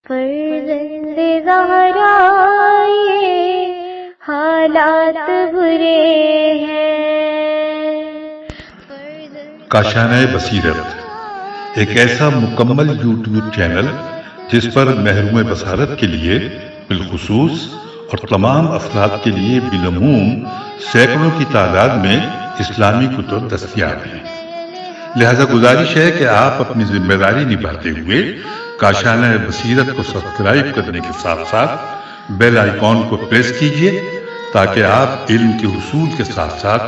فرزند زہرا یہ حالات برے ہیں۔ کاشانہ بصیرت ایک ایسا مکمل یوٹیوب چینل جس پر محروم بصارت کے لیے بالخصوص اور تمام افراد کے لیے بالعموم سینکڑوں کی تعداد میں اسلامی کتب دستیاب ہیں۔ لہذا گزارش ہے کہ آپ اپنی ذمہ داری نبھاتے ہوئے کاشانہ بصیرت کو سبسکرائب کرنے کے ساتھ ساتھ بیل آئیکن کو پریس کیجیے تاکہ آپ علم کے حصول کے ساتھ ساتھ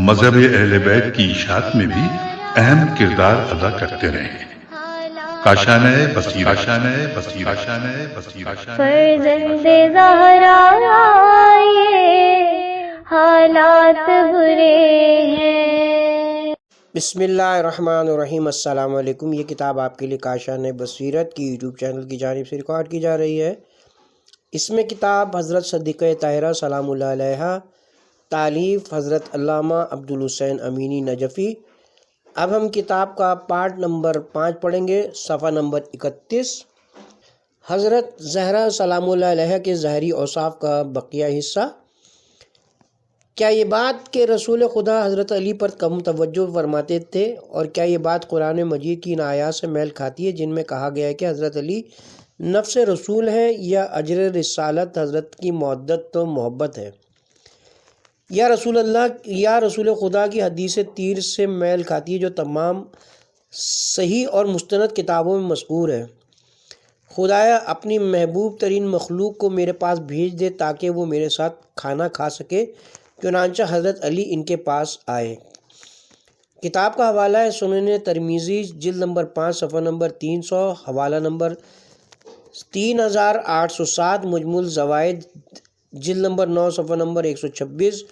مذہب اہل بیت کی اشاعت میں بھی اہم کردار ادا کرتے رہیں۔ کاشانہ بصیرت۔ فرزند زہرا یہ حالات برے ہیں۔ بسم اللہ الرحمن الرحیم۔ السلام علیکم۔ یہ کتاب آپ کے لیے کاشانہ بصیرت کی یوٹیوب چینل کی جانب سے ریکارڈ کی جا رہی ہے۔ اس میں کتاب حضرت صدیقہ طاہرہ سلام اللہ علیہا، تالیف حضرت علامہ عبدالحسین امینی نجفی۔ اب ہم کتاب کا پارٹ نمبر 5 پڑھیں گے، صفحہ نمبر 31۔ حضرت زہرا سلام اللہ علیہا کے ظاہری اوصاف کا بقیہ حصہ۔ کیا یہ بات کہ رسول خدا حضرت علی پر کم توجہ فرماتے تھے، اور کیا یہ بات قرآن مجید کی ان آیات سے میل کھاتی ہے جن میں کہا گیا ہے کہ حضرت علی نفس رسول ہیں، یا اجر رسالت حضرت کی معدت و محبت ہے، یا رسول خدا کی حدیث تیر سے میل کھاتی ہے جو تمام صحیح اور مستند کتابوں میں مذکور ہے؟ خدایا اپنی محبوب ترین مخلوق کو میرے پاس بھیج دے تاکہ وہ میرے ساتھ کھانا کھا سکے۔ چنانچہ حضرت علی ان کے پاس آئے۔ کتاب کا حوالہ ہے سنن ترمذی جلد نمبر 5 صفحہ نمبر 300، حوالہ نمبر 3807، مجموع الزوائد جلد نمبر 9 صفحہ نمبر 126،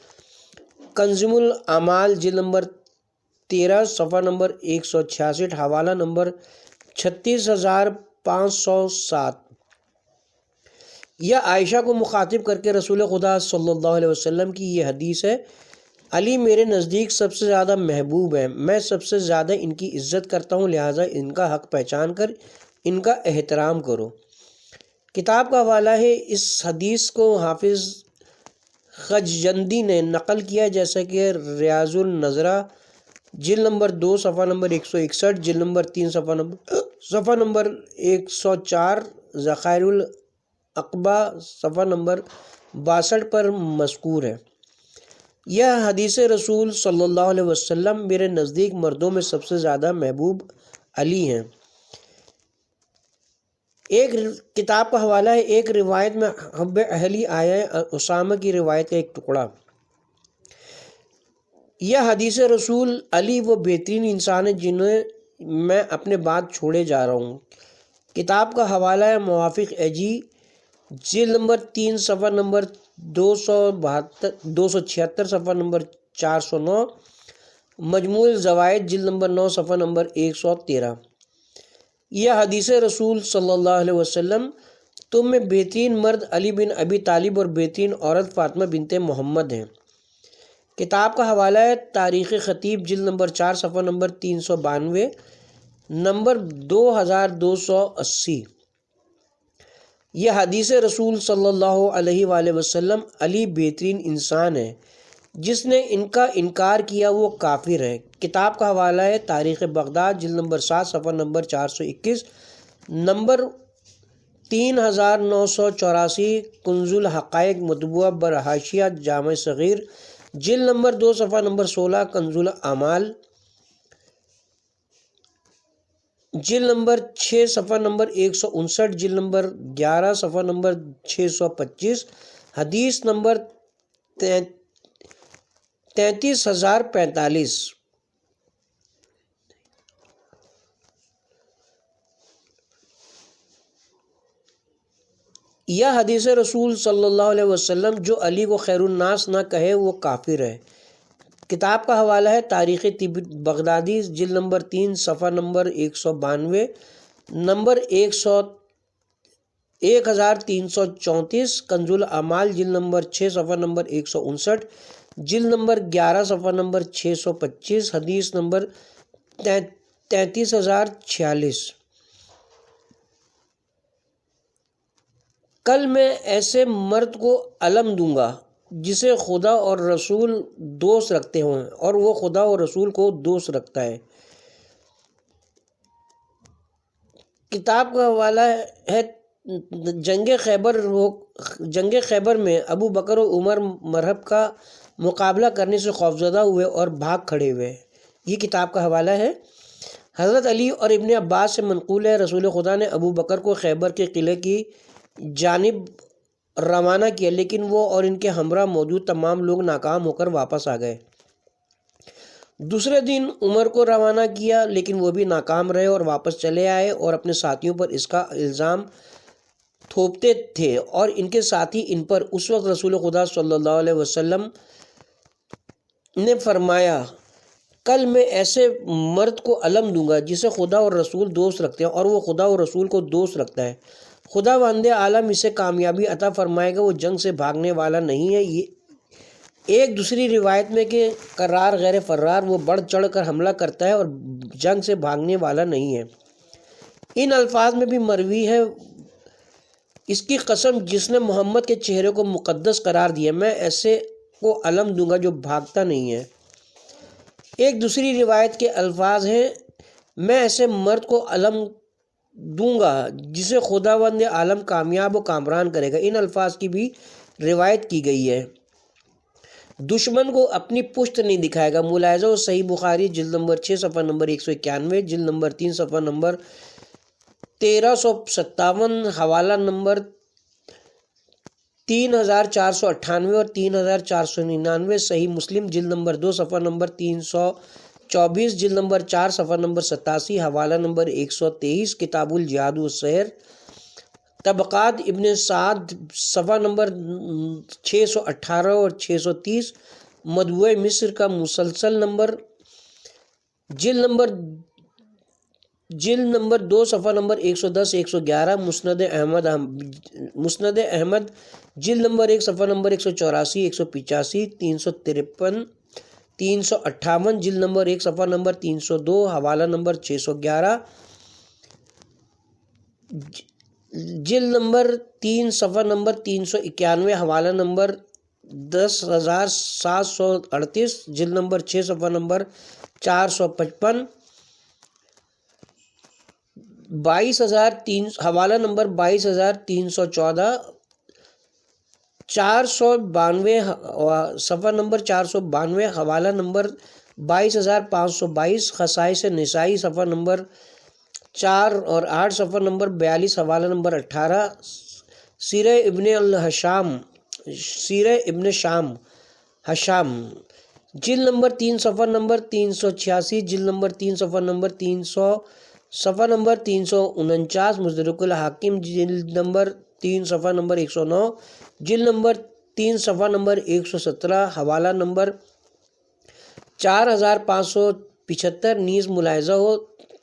کنز الاعمال جلد نمبر 13 صفحہ نمبر 166، حوالہ نمبر 36507۔ یہ عائشہ کو مخاطب کر کے رسول خدا صلی اللہ علیہ وسلم کی یہ حدیث ہے: علی میرے نزدیک سب سے زیادہ محبوب ہیں، میں سب سے زیادہ ان کی عزت کرتا ہوں، لہٰذا ان کا حق پہچان کر ان کا احترام کرو۔ کتاب کا حوالہ ہے۔ اس حدیث کو حافظ خجندی نے نقل کیا جیسا کہ ریاض النظرہ جلد نمبر 2 صفحہ نمبر 161، جلد نمبر 3 صفحہ نمبر 104، ذخائر العقبہ صفحہ نمبر 62 پر مذکور ہے۔ یہ حدیث رسول صلی اللہ علیہ وسلم میرے نزدیک مردوں میں سب سے زیادہ محبوب علی ہیں۔ ایک کتاب کا حوالہ ہے۔ ایک روایت میں حب اہلی آیا ہے، اسامہ کی روایت کا ایک ٹکڑا۔ یہ حدیث رسول علی وہ بہترین انسان ہے جنہیں میں اپنے بعد چھوڑے جا رہا ہوں۔ کتاب کا حوالہ ہے موافق ایجی جلد نمبر 3 صفحہ نمبر 276، صفحہ نمبر 409، مجموع الزوائد جلد نمبر 9 صفحہ نمبر 113۔ یہ حدیث رسول صلی اللہ علیہ وسلم: تم میں بہترین مرد علی بن ابی طالب اور بہترین عورت فاطمہ بنت محمد ہیں۔ کتاب کا حوالہ ہے تاریخ خطیب جلد نمبر 4 صفحہ نمبر 392، نمبر 2280۔ یہ حدیث رسول صلی اللہ علیہ وآلہ وسلم: علی بہترین انسان ہے، جس نے ان کا انکار کیا وہ کافر ہے۔ کتاب کا حوالہ ہے تاریخ بغداد جلد نمبر 7 صفحہ نمبر 421، نمبر 3984، کنز الحقائق مطبوعہ بر حاشیہ جامع صغیر جلد نمبر 2 صفحہ نمبر 16، کنز الاعمال جلد نمبر 6 صفحہ نمبر 159، جلد نمبر 11 صفحہ نمبر 625، حدیث نمبر 33045۔ یہ حدیث رسول صلی اللہ علیہ وسلم: جو علی کو خیر الناس نہ کہے وہ کافر ہے۔ کتاب کا حوالہ ہے تاریخ بغدادی جلد نمبر 3 صفحہ نمبر 192، نمبر 1334، کنز الاعمال جلد نمبر 6 صفحہ نمبر 159، جلد نمبر 11 صفحہ نمبر 625، حدیث نمبر 33046۔ کل میں ایسے مرد کو علم دوں گا جسے خدا اور رسول دوست رکھتے ہوں اور وہ خدا اور رسول کو دوست رکھتا ہے۔ کتاب کا حوالہ ہے جنگ خیبر میں ابو بکر و عمر مرحب کا مقابلہ کرنے سے خوفزدہ ہوئے اور بھاگ کھڑے ہوئے۔ یہ کتاب کا حوالہ ہے۔ حضرت علی اور ابن عباس سے منقول ہے، رسول خدا نے ابو بکر کو خیبر کے قلعے کی جانب روانہ کیا، لیکن وہ اور ان کے ہمراہ موجود تمام لوگ ناکام ہو کر واپس آ گئے۔ دوسرے دن عمر کو روانہ کیا، لیکن وہ بھی ناکام رہے اور واپس چلے آئے اور اپنے ساتھیوں پر اس کا الزام تھوپتے تھے، اور ان کے ساتھی ان پر۔ اس وقت رسول خدا صلی اللہ علیہ وسلم نے فرمایا، کل میں ایسے مرد کو علم دوں گا جسے خدا اور رسول دوست رکھتے ہیں اور وہ خدا اور رسول کو دوست رکھتا ہے۔ خدا وند عالم اسے کامیابی عطا فرمائے گا، وہ جنگ سے بھاگنے والا نہیں ہے۔ یہ ایک دوسری روایت میں کہ قرار غیر فرار، وہ بڑھ چڑھ کر حملہ کرتا ہے اور جنگ سے بھاگنے والا نہیں ہے۔ ان الفاظ میں بھی مروی ہے، اس کی قسم جس نے محمد کے چہرے کو مقدس قرار دیا، میں ایسے کو علم دوں گا جو بھاگتا نہیں ہے۔ ایک دوسری روایت کے الفاظ ہیں، میں ایسے مرد کو علم دوں گا جسے خداوند عالم کامیاب و کامران کرے گا۔ ان الفاظ کی بھی روایت کی گئی ہے، دشمن کو اپنی پشت نہیں دکھائے گا۔ ملاحظہ و صحیح بخاری جلد نمبر 6 صفحہ نمبر 191، جلد نمبر 3 صفحہ نمبر 1357، حوالہ نمبر 3498 اور 3499، صحیح مسلم جلد نمبر 2 صفحہ نمبر 324، جلد نمبر 4 صفحہ نمبر 87، حوالہ نمبر 123، کتاب الجہاد والسیر، طبقات ابن سعد صفحہ نمبر 618 اور 630، مطبوع مصر کا مسلسل نمبر جلد نمبر 2 صفحہ نمبر 110 111، مسند احمد جلد نمبر 1 صفحہ نمبر 184 185 353 358، جلد نمبر 1 صفحہ نمبر 302، حوالہ نمبر 611، جلد نمبر 3 صفحہ نمبر 391، حوالہ نمبر 10738، جلد نمبر 6 صفحہ نمبر 455، 22,300، حوالہ نمبر 22,314، 492، صفحہ نمبر 492، حوالہ نمبر 22,522، خصائص نسائی صفحہ نمبر 4 اور 8، صفحہ نمبر 42، حوالہ نمبر 18، سیرہ ابن حشام جلد نمبر 3 صفحہ نمبر 386، جلد نمبر 3 صفحہ نمبر 300، صفحہ نمبر 349، مستدرک الحاکم جلد نمبر 3 صفحہ نمبر 109، جلد نمبر 3 صفحہ نمبر 117، حوالہ نمبر 4575، نیز ملاحظہ ہو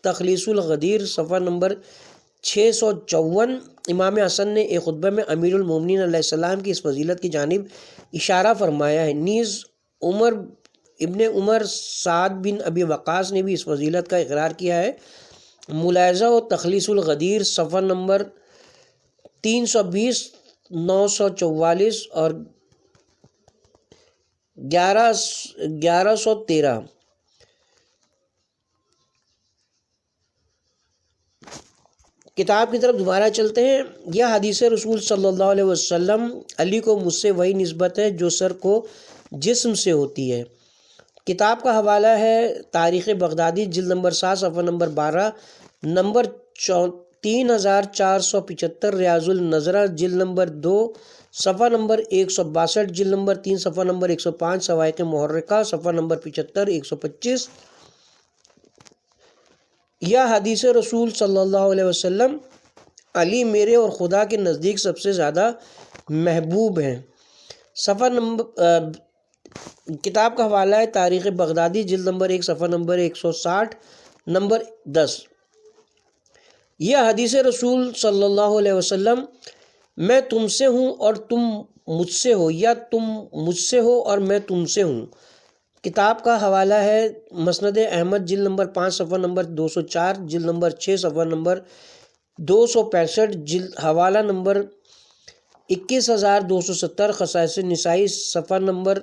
تخلیص الغدیر صفحہ نمبر 654۔ امام حسن نے ایک خطبہ میں امیر المومنین علیہ السلام کی اس فضیلت کی جانب اشارہ فرمایا ہے۔ نیز ابن عمر سعد بن ابی وقاص نے بھی اس فضیلت کا اقرار کیا ہے۔ ملاحظہ ہو تخلیص الغدیر صفحہ نمبر 320 944 اور 1113۔ کتاب کی طرف دوبارہ چلتے ہیں۔ یہ حدیث رسول صلی اللہ علیہ وسلم، علی کو مجھ سے وہی نسبت ہے جو سر کو جسم سے ہوتی ہے۔ کتاب کا حوالہ ہے تاریخ بغدادی جلد نمبر 7 صفحہ نمبر 12، نمبر 3475، ریاض النظرہ جلد نمبر 2 صفحہ نمبر 162، جلد نمبر 3 صفحہ نمبر 105، سوائق محرقہ صفحہ نمبر 75 125۔ یا حدیث رسول صلی اللہ علیہ وسلم، علی میرے اور خدا کے نزدیک سب سے زیادہ محبوب ہیں۔ صفحہ نمبر کتاب کا حوالہ ہے تاریخ بغدادی جلد نمبر 1 صفحہ نمبر 160، نمبر 10۔ یہ حدیث رسول صلی اللہ علیہ وسلم، میں تم سے ہوں اور تم مجھ سے ہو، یا تم مجھ سے ہو اور میں تم سے ہوں۔ کتاب کا حوالہ ہے مسند احمد جلد نمبر 5 صفحہ نمبر 204، جلد نمبر 6 صفحہ نمبر 265، حوالہ نمبر 21,270 خصائص نسائی صفحہ نمبر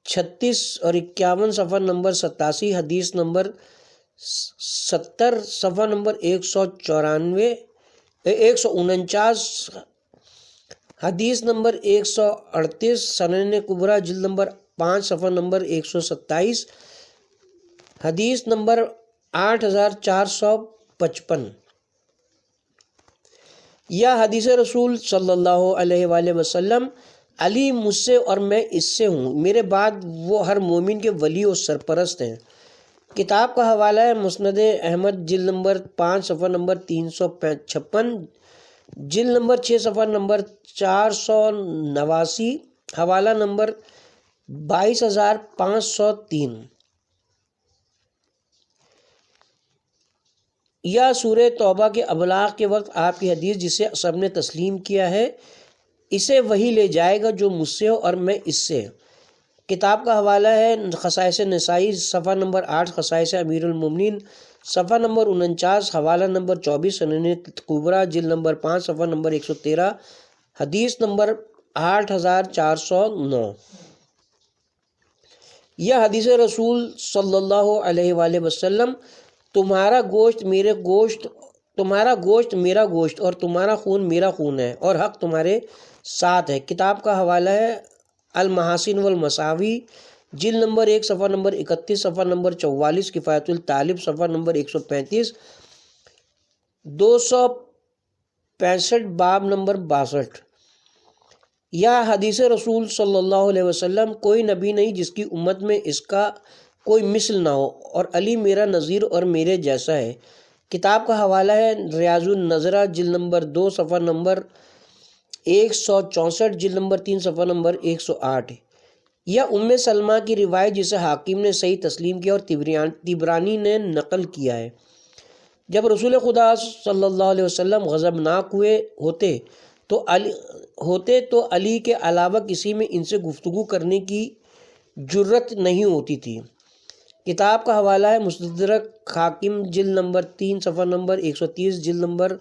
36 اور 51 صفحہ نمبر 87 حدیث نمبر 70 صفحہ نمبر 149 حدیث نمبر 138 سنن کبریٰ جلد نمبر 5 صفحہ نمبر 127 حدیث نمبر 8455 یا حدیث رسول صلی اللہ علیہ وآلہ وسلم علی مجھ سے اور میں اس سے ہوں، میرے بعد وہ ہر مومن کے ولی و سرپرست ہیں۔ کتاب کا حوالہ ہے مسند احمد جلد نمبر 5 صفحہ نمبر 356، جلد نمبر 6 صفحہ نمبر 489، حوالہ نمبر 22,503۔ یا سورہ توبہ کے ابلاغ کے وقت آپ کی حدیث جسے سب نے تسلیم کیا ہے، اسے وہی لے جائے گا جو مجھ سے ہو اور میں اس سے۔ کتاب کا حوالہ ہے خصائص نسائی صفحہ نمبر 8، خصائص امیر المومنین صفحہ نمبر 49، حوالہ نمبر 24، سنن کبریٰ جلد نمبر 5 صفحہ نمبر 113 حدیث نمبر 8409۔ یا حدیث رسول صلی اللہ علیہ وآلہ وسلم تمہارا گوشت میرا گوشت اور تمہارا خون میرا خون ہے اور حق تمہارے ساتھ ہے۔ کتاب کا حوالہ ہے المحاسن والمساوی جلد نمبر 1 صفحہ نمبر 31، صفحہ نمبر 44، کفایت الطالب صفحہ نمبر 135، 265 باب نمبر 62۔ یا حدیث رسول صلی اللہ علیہ وسلم کوئی نبی نہیں جس کی امت میں اس کا کوئی مثل نہ ہو، اور علی میرا نظیر اور میرے جیسا ہے۔ کتاب کا حوالہ ہے ریاض النظرہ جلد نمبر 2 صفحہ نمبر 164، جلد نمبر 3 صفحہ نمبر 108۔ یا ام سلمہ کی روایت جسے حاکم نے صحیح تسلیم کیا اور طبرانی نے نقل کیا ہے، جب رسول خدا صلی اللہ علیہ وسلم غضبناک ہوتے تو علی کے علاوہ کسی میں ان سے گفتگو کرنے کی جرت نہیں ہوتی تھی۔ کتاب کا حوالہ ہے مستدرک حاکم جلد نمبر 3 صفحہ نمبر 130، جلد نمبر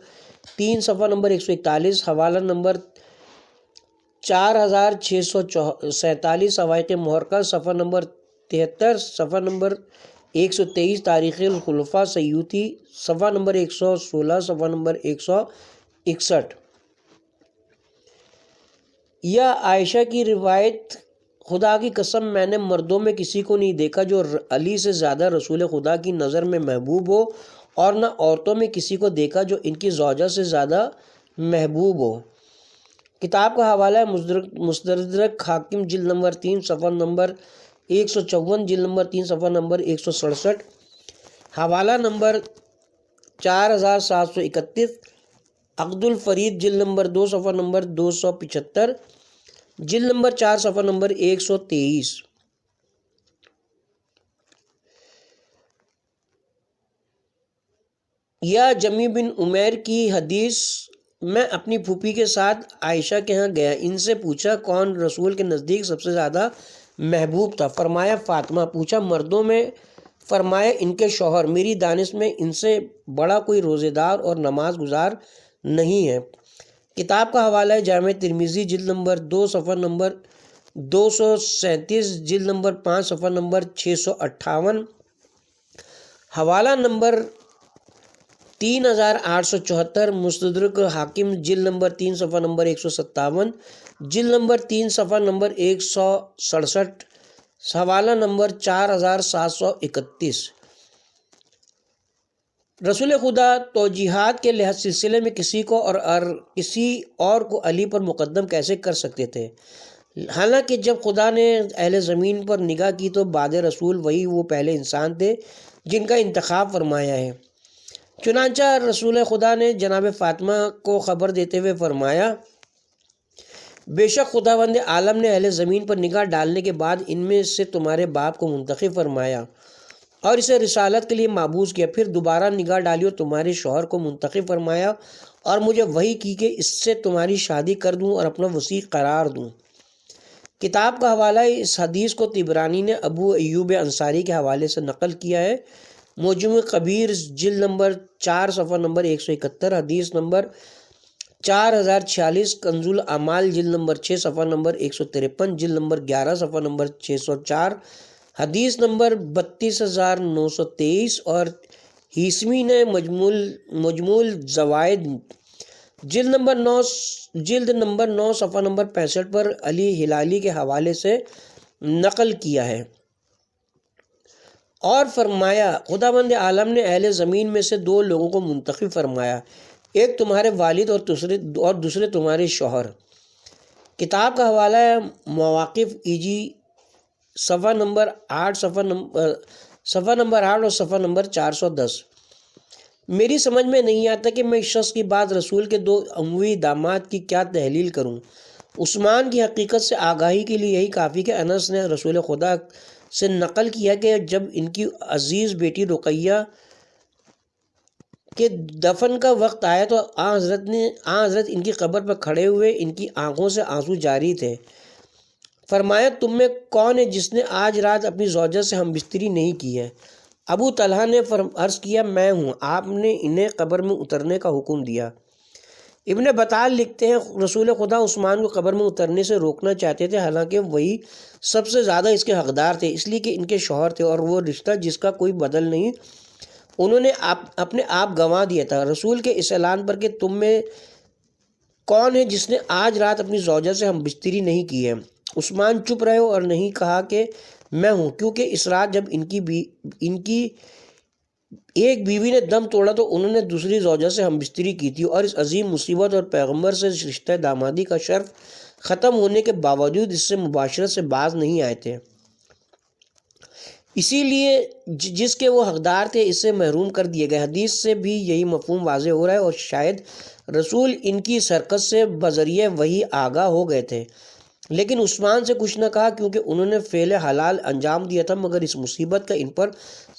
3 صفحہ نمبر 141، حوالہ نمبر 4647، سوائق محرقہ صفحہ نمبر 73، صفحہ نمبر 123، تاریخ الخلفاء سیوطی صفحہ نمبر 116، صفحہ نمبر 161۔ یا عائشہ کی روایت خدا کی قسم میں نے مردوں میں کسی کو نہیں دیکھا جو علی سے زیادہ رسول خدا کی نظر میں محبوب ہو، اور نہ عورتوں میں کسی کو دیکھا جو ان کی زوجہ سے زیادہ محبوب ہو۔ کتاب کا حوالہ ہے مستدرک حاکم جلد نمبر 3 صفحہ نمبر 154، جلد نمبر 3 صفحہ نمبر 167، حوالہ نمبر 4731، عقد الفرید جلد نمبر 2 صفحہ نمبر 275، جلد نمبر 4 صفحہ نمبر 123۔ یا جمی بن عمیر کی حدیث میں اپنی پھوپھی کے ساتھ عائشہ کے ہاں گیا، ان سے پوچھا کون رسول کے نزدیک سب سے زیادہ محبوب تھا؟ فرمایا فاطمہ۔ پوچھا مردوں میں؟ فرمایا ان کے شوہر، میری دانش میں ان سے بڑا کوئی روزے دار اور نماز گزار نہیں ہے۔ کتاب کا حوالہ ہے جامع ترمذی جلد نمبر 2 صفحہ نمبر 237، جلد نمبر 5 صفحہ نمبر 658، حوالہ نمبر 3874، مستدرک حاکم جلد نمبر 3 صفحہ نمبر 157، جلد نمبر 3 صفحہ نمبر 167، حوالہ نمبر 4731۔ رسول خدا توجیہات کے لحاظ سلسلے میں کسی کو اور کسی اور کو علی پر مقدم کیسے کر سکتے تھے؟ حالانکہ جب خدا نے اہل زمین پر نگاہ کی تو بعد رسول وہی وہ پہلے انسان تھے جن کا انتخاب فرمایا ہے۔ چنانچہ رسول خدا نے جناب فاطمہ کو خبر دیتے ہوئے فرمایا بے شک خداوند عالم نے اہل زمین پر نگاہ ڈالنے کے بعد ان میں سے تمہارے باپ کو منتخب فرمایا اور اسے رسالت کے لیے مابعوث کیا، پھر دوبارہ نگاہ ڈالی اور تمہارے شوہر کو منتخب فرمایا اور مجھے وحی کی کہ اس سے تمہاری شادی کر دوں اور اپنا وصی قرار دوں۔ کتاب کا حوالہ اس حدیث کو طبرانی نے ابو ایوب انصاری کے حوالے سے نقل کیا ہے، معجم کبیر جلد نمبر 4 صفحہ نمبر 171، حدیث نمبر 4046 کنز الاعمال جلد نمبر 6 صفحہ نمبر 153، جلد نمبر 11 صفحہ نمبر 604، حدیث نمبر 32923، اور ہیثمی نے مجموع زوائد جلد نمبر 9 صفحہ نمبر 65 پر علی ہلالی کے حوالے سے نقل کیا ہے اور فرمایا، خداوند عالم نے اہل زمین میں سے 2 لوگوں کو منتخب فرمایا، ایک تمہارے والد اور دوسرے تمہارے شوہر۔ کتاب کا حوالہ ہے مواقف ایجی صفحہ نمبر 8 اور صفحہ نمبر 410۔ میری سمجھ میں نہیں آتا کہ میں اس شخص کی بات رسول کے 2 اموی داماد کی کیا تحلیل کروں۔ عثمان کی حقیقت سے آگاہی کے لیے یہی کافی کہ انس نے رسول خدا سے نقل کیا کہ جب ان کی عزیز بیٹی رقیہ کے دفن کا وقت آیا تو حضرت ان کی قبر پر کھڑے ہوئے، ان کی آنکھوں سے آنسو جاری تھے۔ فرمایا، تم میں کون ہے جس نے آج رات اپنی زوجہ سے ہم بستری نہیں کی ہے؟ ابو طلحہ نے عرض کیا، میں ہوں۔ آپ نے انہیں قبر میں اترنے کا حکم دیا۔ ابن بطال لکھتے ہیں، رسول خدا عثمان کو قبر میں اترنے سے روکنا چاہتے تھے، حالانکہ وہی سب سے زیادہ اس کے حقدار تھے، اس لیے کہ ان کے شوہر تھے اور وہ رشتہ جس کا کوئی بدل نہیں، انہوں نے اپنے آپ گنوا دیا تھا۔ رسول کے اس اعلان پر کہ تم میں کون ہے جس نے آج رات اپنی زوجہ سے ہم بستری نہیں کی ہے، عثمان چپ رہے اور نہیں کہا کہ میں ہوں، کیونکہ اس رات جب ان کی ایک بیوی نے دم توڑا تو انہوں نے دوسری زوجہ سے ہم بستری کی تھی، اور اس عظیم مصیبت اور پیغمبر سے رشتہ دامادی کا شرف ختم ہونے کے باوجود اس سے مباشرت سے باز نہیں آئے تھے، اسی لیے جس کے وہ حقدار تھے اس سے محروم کر دیے گئے۔ حدیث سے بھی یہی مفہوم واضح ہو رہا ہے، اور شاید رسول ان کی سرکت سے بذریعہ وہی آگاہ ہو گئے تھے، لیکن عثمان سے کچھ نہ کہا کیونکہ انہوں نے فعل حلال انجام دیا تھا، مگر اس مصیبت کا ان پر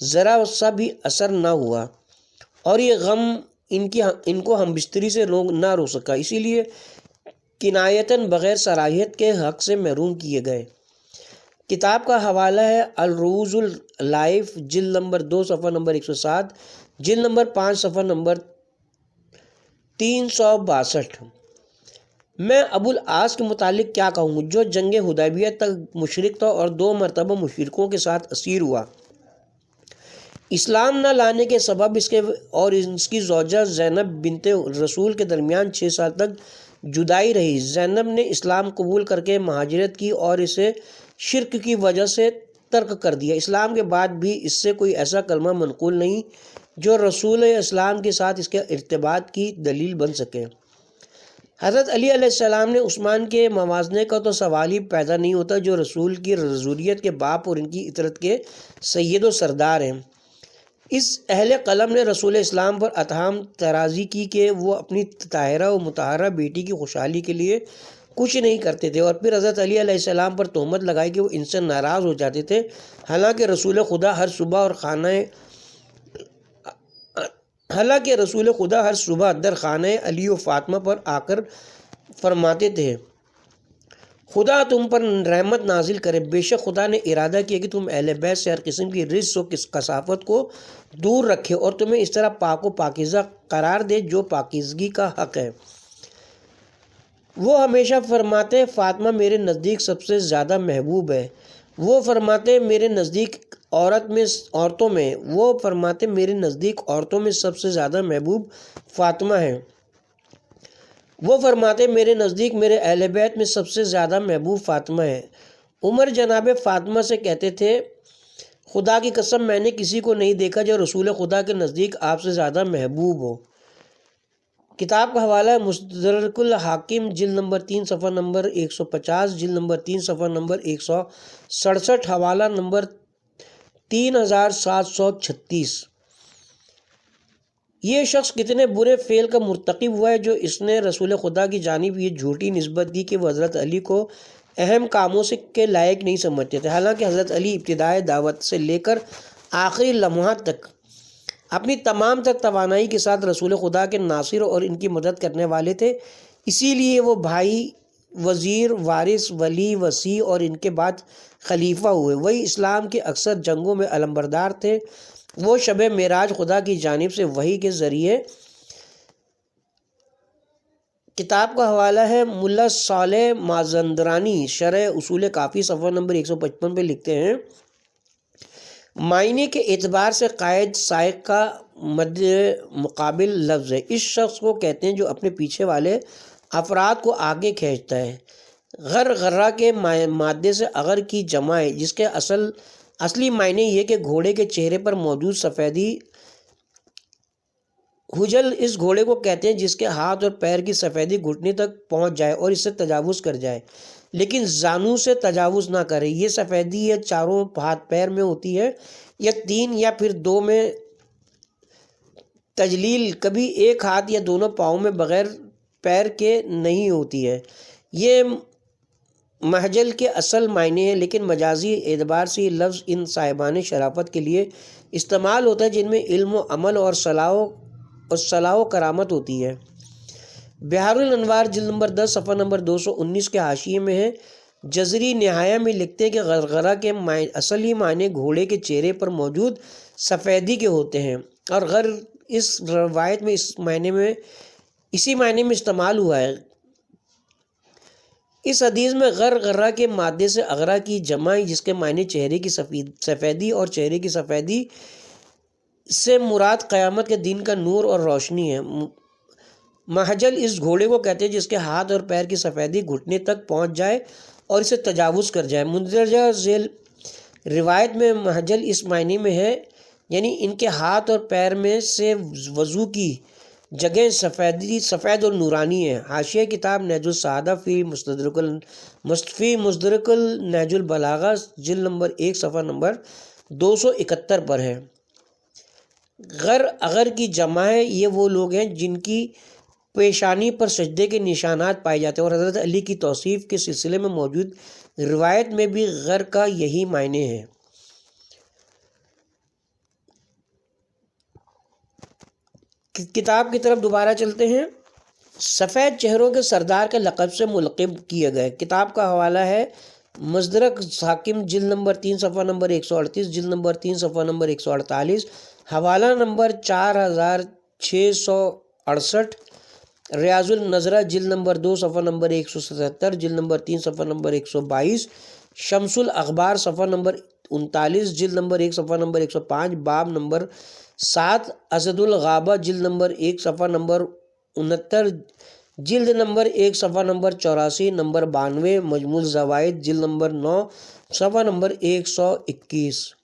ذرا سا بھی اثر نہ ہوا اور یہ غم ان کو ہم بستری سے نہ روک سکا، اسی لیے کنایتاً بغیر صلاحیت کے حق سے محروم کیے گئے۔ کتاب کا حوالہ ہے الروز اللائف جلد نمبر 2 صفحہ نمبر 107، جلد نمبر 5 صفحہ نمبر 362۔ میں ابو العاص کے متعلق کیا کہوں، جو جنگ حدیبیہ تک مشرک تھا اور 2 مرتبہ مشرکوں کے ساتھ اسیر ہوا۔ اسلام نہ لانے کے سبب اس کی زوجہ زینب بنت رسول کے درمیان 6 سال تک جدائی رہی۔ زینب نے اسلام قبول کر کے مہاجرت کی اور اسے شرک کی وجہ سے ترک کر دیا۔ اسلام کے بعد بھی اس سے کوئی ایسا کلمہ منقول نہیں جو رسول اسلام کے ساتھ اس کے ارتباط کی دلیل بن سکے۔ حضرت علی علیہ السلام نے عثمان کے موازنے کا تو سوال ہی پیدا نہیں ہوتا، جو رسول کی ذریت کے باپ اور ان کی اطرت کے سید و سردار ہیں۔ اس اہل قلم نے رسول اسلام پر اتہام ترازی کی کہ وہ اپنی طاہرہ و مطہرہ بیٹی کی خوشحالی کے لیے کچھ نہیں کرتے تھے، اور پھر حضرت علی علیہ السلام پر تہمت لگائی کہ وہ ان سے ناراض ہو جاتے تھے، حالانکہ رسول خدا ہر صبح در خانہ علی و فاطمہ پر آ کر فرماتے تھے، خدا تم پر رحمت نازل کرے، بے شک خدا نے ارادہ کیا کہ تم اہل بیت سے ہر قسم کی رجس و کثافت کو دور رکھے اور تمہیں اس طرح پاک و پاکیزہ قرار دے جو پاکیزگی کا حق ہے۔ وہ ہمیشہ فرماتے، فاطمہ میرے نزدیک سب سے زیادہ محبوب ہے۔ وہ فرماتے میرے نزدیک عورتوں میں سب سے زیادہ محبوب فاطمہ ہے۔ وہ فرماتے میرے نزدیک میرے اہل بیت میں سب سے زیادہ محبوب فاطمہ ہے۔ عمر جناب فاطمہ سے کہتے تھے، خدا کی قسم میں نے کسی کو نہیں دیکھا جو رسول خدا کے نزدیک آپ سے زیادہ محبوب ہو۔ کتاب کا حوالہ ہے مستدرک الحاکم جلد نمبر 3 صفحہ نمبر 150، جلد نمبر 3 صفحہ نمبر 167، حوالہ نمبر 3736۔ یہ شخص کتنے برے فعل کا مرتکب ہوا ہے جو اس نے رسول خدا کی جانب یہ جھوٹی نسبت دی کہ وہ حضرت علی کو اہم کاموں کے لائق نہیں سمجھتے تھے، حالانکہ حضرت علی ابتدائے دعوت سے لے کر آخری لمحات تک اپنی تمام تر توانائی کے ساتھ رسول خدا کے ناصر اور ان کی مدد کرنے والے تھے، اسی لیے وہ بھائی، وزیر، وارث، ولی، وصی اور ان کے بعد خلیفہ ہوئے۔ وہی اسلام کے اکثر جنگوں میں علمبردار تھے۔ وہ شب معراج خدا کی جانب سے وحی کے ذریعے کتاب کا حوالہ ہے ملا صالح مازندرانی شرح اصول کافی صفحہ نمبر 155 پہ لکھتے ہیں، معنی کے اعتبار سے قائد سائق کا مد مقابل لفظ ہے۔ اس شخص کو کہتے ہیں جو اپنے پیچھے والے افراد کو آگے کھینچتا ہے۔ غر غرہ کے مادے سے اغر کی جمع ہے، جس کے اصلی معنی یہ کہ گھوڑے کے چہرے پر موجود سفیدی۔ حجل اس گھوڑے کو کہتے ہیں جس کے ہاتھ اور پیر کی سفیدی گھٹنے تک پہنچ جائے اور اس سے تجاوز کر جائے، لیکن زانو سے تجاوز نہ کرے۔ یہ سفیدی یا چاروں ہاتھ پیر میں ہوتی ہے، یا 3 یا پھر 2 میں تجلیل، کبھی ایک ہاتھ یا دونوں پاؤں میں بغیر پیر کے نہیں ہوتی ہے۔ یہ محجل کے اصل معنی ہے، لیکن مجازی اعتبار سے یہ لفظ ان صاحبان شرافت کے لیے استعمال ہوتا ہے جن میں علم و عمل اور صلاح و کرامت ہوتی ہے۔ بحار الانوار جلد نمبر 10 صفحہ نمبر 219 کے حاشیے میں ہے، جزری نہایہ میں لکھتے ہیں کہ غرغرہ کے اصلی معنی گھوڑے کے چہرے پر موجود سفیدی کے ہوتے ہیں، اور غر اس روایت میں اسی معنی میں استعمال ہوا ہے۔ اس حدیث میں غر غرہ کے مادے سے اغرا کی جمع جس کے معنی چہرے کی سفیدی اور چہرے کی سفیدی سے مراد قیامت کے دن کا نور اور روشنی ہے۔ محجل اس گھوڑے کو کہتے ہیں جس کے ہاتھ اور پیر کی سفیدی گھٹنے تک پہنچ جائے اور اسے تجاوز کر جائے۔ مندرجہ ذیل روایت میں محجل اس معنی میں ہے، یعنی ان کے ہاتھ اور پیر میں سے وضو کی جگہ سفید اور نورانی ہے۔ حاشیہ کتاب نہج السعادہ فی مستدرک النہج البلاغہ جلد نمبر 1 صفحہ نمبر 271 پر ہے۔ غر اغر کی جمع ہے، یہ وہ لوگ ہیں جن کی پیشانی پر سجدے کے نشانات پائے جاتے ہیں، اور حضرت علی کی توصیف کے سلسلے میں موجود روایت میں بھی غر کا یہی معنی ہے۔ کتاب کی طرف دوبارہ چلتے ہیں۔ سفید چہروں کے سردار کے لقب سے ملقب کیے گئے۔ کتاب کا حوالہ ہے مستدرک حاکم جلد نمبر 3 صفحہ نمبر 138، جلد نمبر 3 صفحہ نمبر 148، حوالہ نمبر 4668، ریاض النظرہ جلد نمبر 2 صفحہ نمبر 177، جلد نمبر 3 صفحہ نمبر 122، شمس الاخبار صفحہ نمبر 39، جلد نمبر 1 صفحہ نمبر 105، باب نمبر 7، اسد الغابہ جلد نمبر 1 صفحہ نمبر 69، جلد نمبر 1 صفحہ نمبر 84، نمبر 92، مجموع الزوائد جلد نمبر 9 صفحہ نمبر 121۔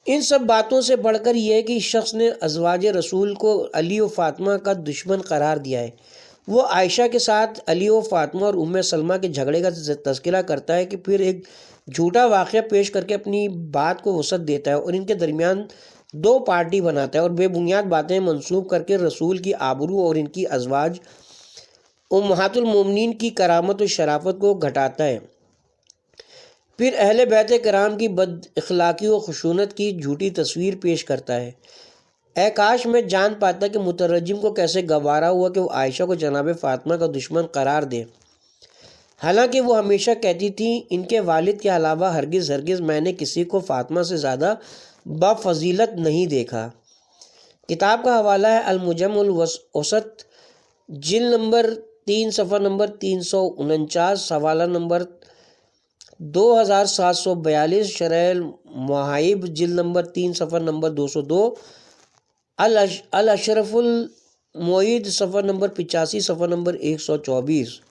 ان سب باتوں سے بڑھ کر یہ ہے کہ اس شخص نے ازواج رسول کو علی و فاطمہ کا دشمن قرار دیا ہے۔ وہ عائشہ کے ساتھ علی و فاطمہ اور ام سلمہ کے جھگڑے کا تذکرہ کرتا ہے کہ پھر ایک جھوٹا واقعہ پیش کر کے اپنی بات کو وسعت دیتا ہے اور ان کے درمیان 2 پارٹی بناتا ہے اور بے بنیاد باتیں منسوب کر کے رسول کی آبرو اور ان کی ازواج امہات المومنین کی کرامت و شرافت کو گھٹاتا ہے۔ پھر اہل بیت کرام کی بد اخلاقی و خشونت کی جھوٹی تصویر پیش کرتا ہے۔ اے کاش میں جان پاتا کہ مترجم کو کیسے گوارا ہوا کہ وہ عائشہ کو جناب فاطمہ کا دشمن قرار دے، حالانکہ وہ ہمیشہ کہتی تھی ان کے والد کے علاوہ ہرگز میں نے کسی کو فاطمہ سے زیادہ بفضیلت نہیں دیکھا۔ کتاب کا حوالہ ہے المجم الاوسط جلد نمبر 3 صفحہ نمبر 349، حوالہ نمبر 2742، شرح المحائب جلد نمبر 3 صفحہ نمبر 202، الاشرف المعید صفحہ نمبر 85، صفحہ نمبر 124۔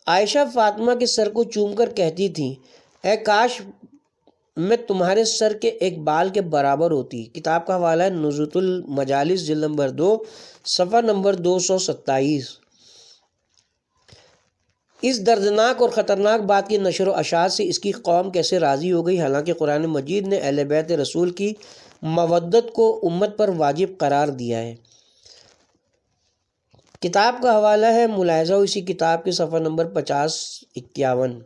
عائشہ فاطمہ کے سر کو چوم کر کہتی تھی، اے کاش میں تمہارے سر کے ایک بال کے برابر ہوتی۔ کتاب کا حوالہ ہے نزہۃ المجالس جلد نمبر 2 صفحہ نمبر 227۔ اس دردناک اور خطرناک بات کی نشر و اشاعت سے اس کی قوم کیسے راضی ہو گئی، حالانکہ قرآن مجید نے اہل بیت رسول کی مودت کو امت پر واجب قرار دیا ہے۔ کتاب کا حوالہ ہے ملاحظہ اسی کتاب کے صفحہ نمبر 50-51۔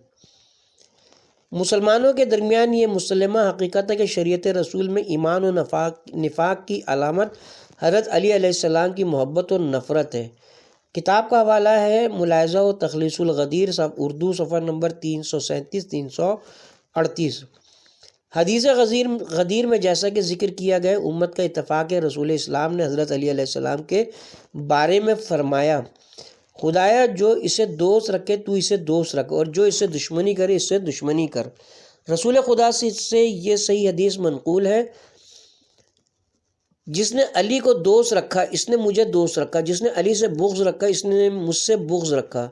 مسلمانوں کے درمیان یہ مسلمہ حقیقت ہے کہ شریعت رسول میں ایمان و نفاق کی علامت حضرت علی علیہ السلام کی محبت اور نفرت ہے۔ کتاب کا حوالہ ہے ملاحظہ و تخلیص الغدیر اردو صفحہ نمبر 337-338۔ حدیث غدیر میں جیسا کہ ذکر کیا گیا، امت کا اتفاق ہے، رسول اسلام نے حضرت علی علیہ السلام کے بارے میں فرمایا، خدایا جو اسے دوست رکھے تو اسے دوست رکھ، اور جو اسے دشمنی کرے اس سے دشمنی کر۔ رسول خدا سے یہ صحیح حدیث منقول ہے، جس نے علی کو دوست رکھا اس نے مجھے دوست رکھا، جس نے علی سے بغض رکھا اس نے مجھ سے بغض رکھا،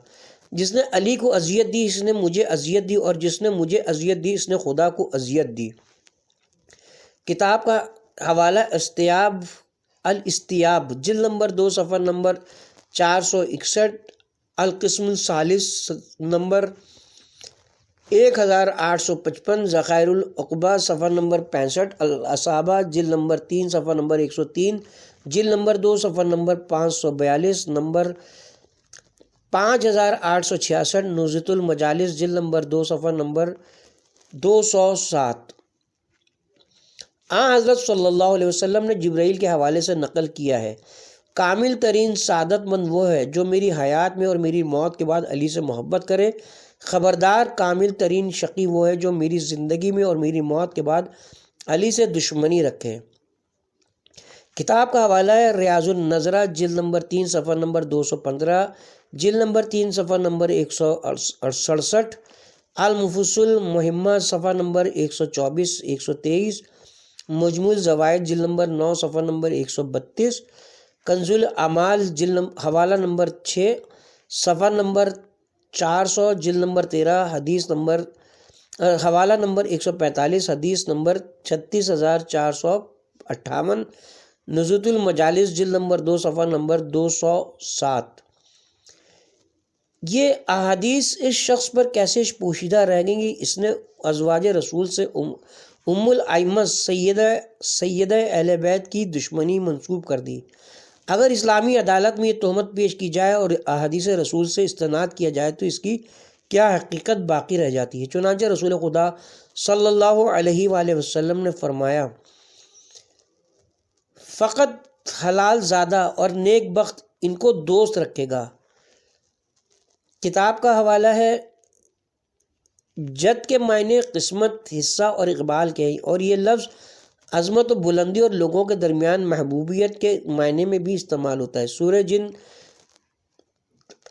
جس نے علی کو اذیت دی اس نے مجھے اذیت دی، اور جس نے مجھے اذیت دی اس نے خدا کو اذیت دی۔ کتاب کا حوالہ الاستیاب جلد نمبر 2 صفحہ نمبر 461، القسم الثالث نمبر 1855، ذخائر العقبہ صفحہ نمبر 65، الاصابہ جلد نمبر 3 صفحہ نمبر 103، جلد نمبر 2 صفحہ نمبر 542، نمبر 5866، نزهۃ المجالس جلد نمبر 2 صفحہ نمبر 207۔ حضرت صلی اللہ علیہ وسلم نے جبرائیل کے حوالے سے نقل کیا ہے، کامل ترین سعادت مند وہ ہے جو میری حیات میں اور میری موت کے بعد علی سے محبت کرے، خبردار کامل ترین شقی وہ ہے جو میری زندگی میں اور میری موت کے بعد علی سے دشمنی رکھے۔ کتاب کا حوالہ ہے ریاض النظرہ جلد نمبر 3 صفحہ نمبر 215، جلد نمبر 3 صفحہ نمبر 167، المفصل مہمہ صفحہ نمبر 124 123، مجموع الزوائد جلد نمبر 9 صفحہ نمبر 132، کنز الاعمال حوالہ نمبر 6 صفحہ نمبر 400، جلد نمبر 13، حدیث نمبر حوالہ نمبر 145، حدیث نمبر 36458، نزهۃ المجالس جلد نمبر 2 صفحہ نمبر 207۔ یہ احادیث اس شخص پر کیسے پوشیدہ رہ گیں گی، اس نے ازواج رسول سے ام الائمہ سیدہ اہل بیت کی دشمنی منسوب کر دی۔ اگر اسلامی عدالت میں یہ تہمت پیش کی جائے اور احادیث رسول سے استناد کیا جائے تو اس کی کیا حقیقت باقی رہ جاتی ہے؟ چنانچہ رسول خدا صلی اللہ علیہ وآلہ وسلم نے فرمایا، فقط حلال زادہ اور نیک بخت ان کو دوست رکھے گا۔ کتاب کا حوالہ ہے جد کے معنی قسمت، حصہ اور اقبال کے ہیں، اور یہ لفظ عظمت و بلندی اور لوگوں کے درمیان محبوبیت کے معنی میں بھی استعمال ہوتا ہے۔ سورہ جن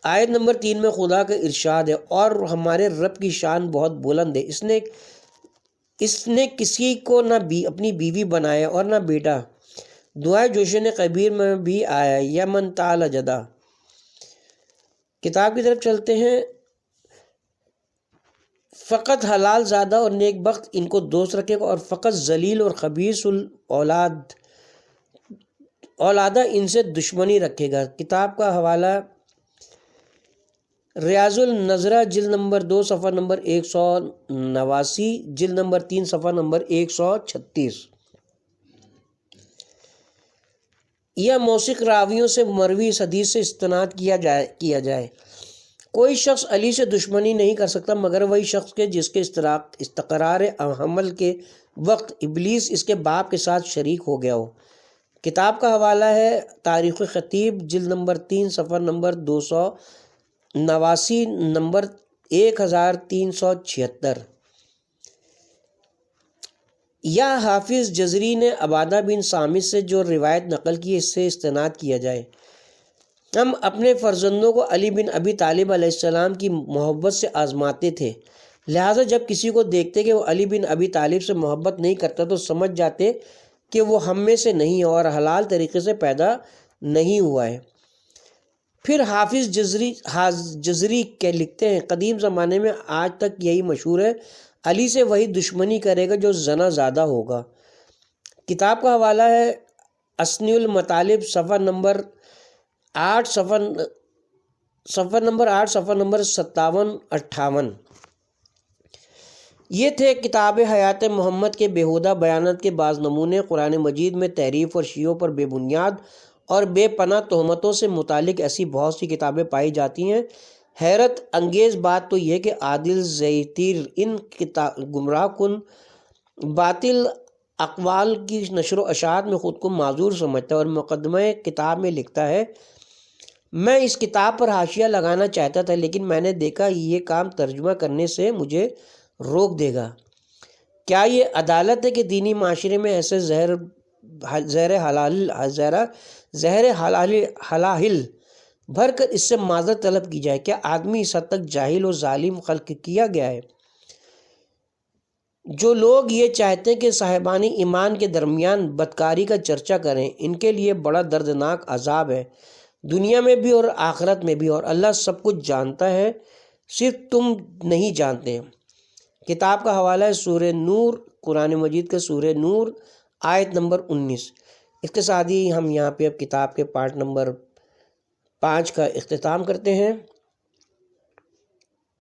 آیت نمبر 3 میں خدا کا ارشاد ہے، اور ہمارے رب کی شان بہت بلند ہے، اس نے کسی کو نہ اپنی بیوی بنایا اور نہ بیٹا۔ دعائے جوشن کبیر میں بھی آیا، یا من تعالی جدا۔ کتاب کی طرف چلتے ہیں۔ فقط حلال زادہ اور نیک بخت ان کو دوست رکھے گا، اور فقط ذلیل اور خبیث اولادہ ان سے دشمنی رکھے گا۔ کتاب کا حوالہ ریاض النظرہ جلد نمبر 2 صفحہ نمبر 189، جلد نمبر 3 صفحہ نمبر 136۔ یا موثق راویوں سے مروی اس حدیث سے استناد کیا جائے، کوئی شخص علی سے دشمنی نہیں کر سکتا مگر وہی شخص کے جس کے استقرار حمل کے وقت ابلیس اس کے باپ کے ساتھ شریک ہو گیا ہو۔ کتاب کا حوالہ ہے تاریخ خطیب جلد نمبر 3 صفحہ نمبر 289، نمبر 1376۔ یا حافظ جزری نے عبادہ بن صامت سے جو روایت نقل کی اس سے استناد کیا جائے، ہم اپنے فرزندوں کو علی بن ابی طالب علیہ السلام کی محبت سے آزماتے تھے، لہٰذا جب کسی کو دیکھتے کہ وہ علی بن ابی طالب سے محبت نہیں کرتا تو سمجھ جاتے کہ وہ ہم میں سے نہیں ہے اور حلال طریقے سے پیدا نہیں ہوا ہے۔ پھر حافظ جزری کے لکھتے ہیں، قدیم زمانے میں آج تک یہی مشہور ہے، علی سے وہی دشمنی کرے گا جو زنا زادہ ہوگا۔ کتاب کا حوالہ ہے اسنی المطالب صفحہ نمبر 8 صفحہ نمبر 5758۔ یہ تھے کتاب حیات محمد کے بیہودہ بیانات کے بعض نمونے۔ قرآن مجید میں تحریف اور شیعوں پر بے بنیاد اور بے پناہ تہمتوں سے متعلق ایسی بہت سی کتابیں پائی جاتی ہیں۔ حیرت انگیز بات تو یہ کہ عادل زیتیر ان گمراہ کن باطل اقوال کی نشر و اشاعت میں خود کو معذور سمجھتا ہے، اور مقدمہ کتاب میں لکھتا ہے، میں اس کتاب پر حاشیہ لگانا چاہتا تھا لیکن میں نے دیکھا یہ کام ترجمہ کرنے سے مجھے روک دے گا۔ کیا یہ عدالت ہے کہ دینی معاشرے میں ایسے زہر حلال بھر کر اس سے معذرت طلب کی جائے؟ کیا آدمی اس حد تک جاہل و ظالم خلق کیا گیا ہے؟ جو لوگ یہ چاہتے ہیں کہ صاحبان ایمان کے درمیان بدکاری کا چرچہ کریں، ان کے لیے بڑا دردناک عذاب ہے، دنیا میں بھی اور آخرت میں بھی، اور اللہ سب کچھ جانتا ہے، صرف تم نہیں جانتے۔ کتاب کا حوالہ ہے سورہ نور، قرآن مجید کا سورہ نور، آیت نمبر 19۔ اس کے ساتھ ہی ہم یہاں پہ اب کتاب کے پارٹ نمبر 5 کا اختتام کرتے ہیں۔